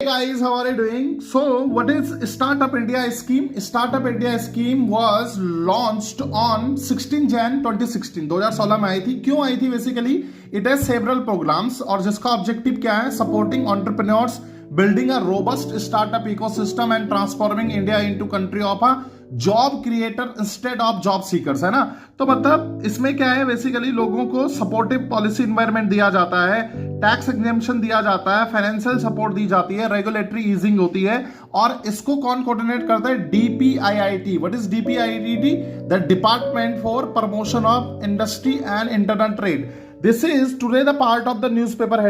Guys, how are you doing? So, what is Startup India scheme? Startup India scheme was launched on 16 Jan 2016. 2016 में आई थी. क्यों आई थी? Basically it has several programs और जिसका objective क्या है? Supporting entrepreneurs, building a robust startup ecosystem and transforming India into country of a job creator instead of job seekers, है ना. तो मतलब इसमें क्या है? बेसिकली लोगों को सपोर्टिव पॉलिसी एनवायरनमेंट दिया जाता है, टैक्स एग्जेम्पशन दिया जाता है, फाइनेंशियल सपोर्ट दी जाती है, रेगुलेटरी ईजिंग होती है. और इसको कौन कोऑर्डिनेट करता है? DPIIT. What is DPIIT? The department for promotion of industry and internal trade. This is today the part of the newspaper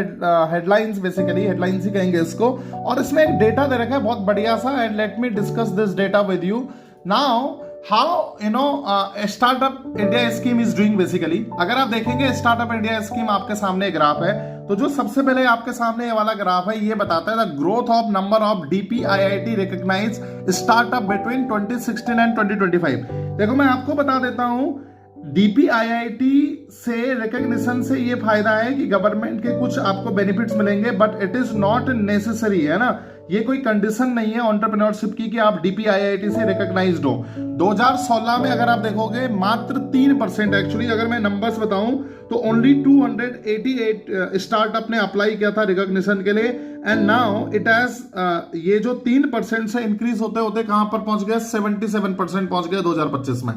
headlines. Basically headlines ही कहेंगे इसको. और इसमें एक डेटा दे रखा है बहुत बढ़िया सा, and let me discuss this data with you. Now, how a startup India scheme is doing basically. अगर आप देखेंगे startup India scheme, आपके सामने ग्राफ है. तो जो सबसे पहले आपके सामने ये वाला ग्राफ है, ये बताता है the growth of number of DPIIT recognise startup between 2016 and 2025. देखो मैं आपको बता देता हूं, DPIIT से रिकॉग्निशन से ये फायदा है कि गवर्नमेंट के कुछ आपको बेनिफिट्स मिलेंगे, but it is not necessary, है ना. ये कोई कंडीशन नहीं है एंटरप्रेन्योरशिप की कि आप DPIIT से रिकॉग्नाइज्ड हो. 2016 में अगर आप देखोगे मात्र 3%, एक्चुअली अगर मैं नंबर्स बताऊं तो ओनली 288 स्टार्टअप ने अप्लाई किया था रिकॉग्निशन के लिए. एंड नाउ इट हैज ये जो 3% से इंक्रीज होते होते कहां पर पहुंच गया? 77% पहुंच गया 2025 में.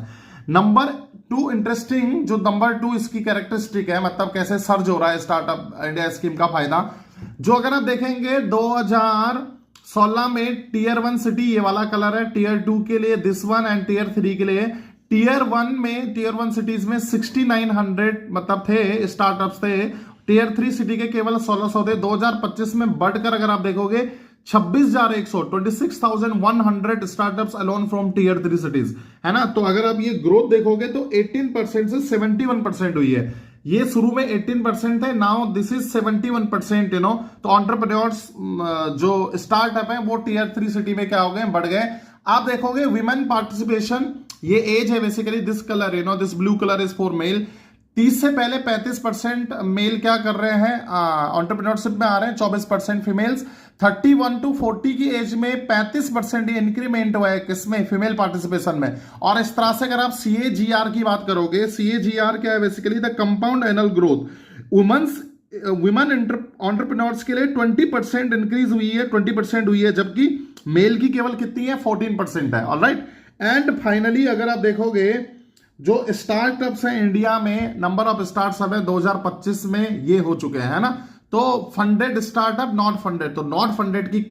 नंबर 2 इंटरेस्टिंग, जो नंबर 2 इसकी कैरेक्टरिस्टिक है, मतलब कैसे सर्ज हो रहा है स्टार्टअप इंडिया स्कीम का फायदा. जो अगर आप देखेंगे 2016 में टीयर 1 सिटी, ये वाला कलर है, टीयर 2 के लिए दिस वन, एंड टीयर 3 के लिए. टीयर 1 सिटीज में 6900 मतलब थे स्टार्टअप्स थे. टीयर 3 सिटी के केवल 1600 थे. 2025 में बढ़कर अगर आप देखोगे 26,100 26,100 startups alone from tier 3 cities, है ना. तो अगर आप ये ग्रोथ देखोगे तो 18% से 71% हुई है. ये शुरू में 18% है, now this is 71%, you know. तो एंटरप्रेन्योर्स जो स्टार्टअप है वो टीयर 3 सिटी में क्या हो गए? बढ़ गए. आप देखोगे विमेन पार्टिसिपेशन, ये एज है basically, this colour, you know, this blue colour is for male. 30 से पहले 35% मेल क्या कर रहे हैं? एंटरप्रेन्योरशिप में आ रहे हैं. 24% फीमेल्स. 31 to 40 की एज में 35% इंक्रीमेंट हुआ है किसमें? फीमेल पार्टिसिपेशन में. और इस तरह से अगर आप CAGR की बात करोगे, CAGR क्या है? Basically the compound annual growth. Women entrepreneurs के लिए 20% इंक्रीज हुई है, 20% हुई है, जबकि मेल की केवल कितनी है? 14% है. ऑलराइट. एंड फाइनली अगर आप देखोगे जो स्टार्टअप्स हैं इंडिया में, नंबर ऑफ स्टार्टअप है 2025 में ये हो चुके हैं, है ना. तो फंडेड स्टार्टअप, नॉट फंडेड. तो नॉट फंडेड की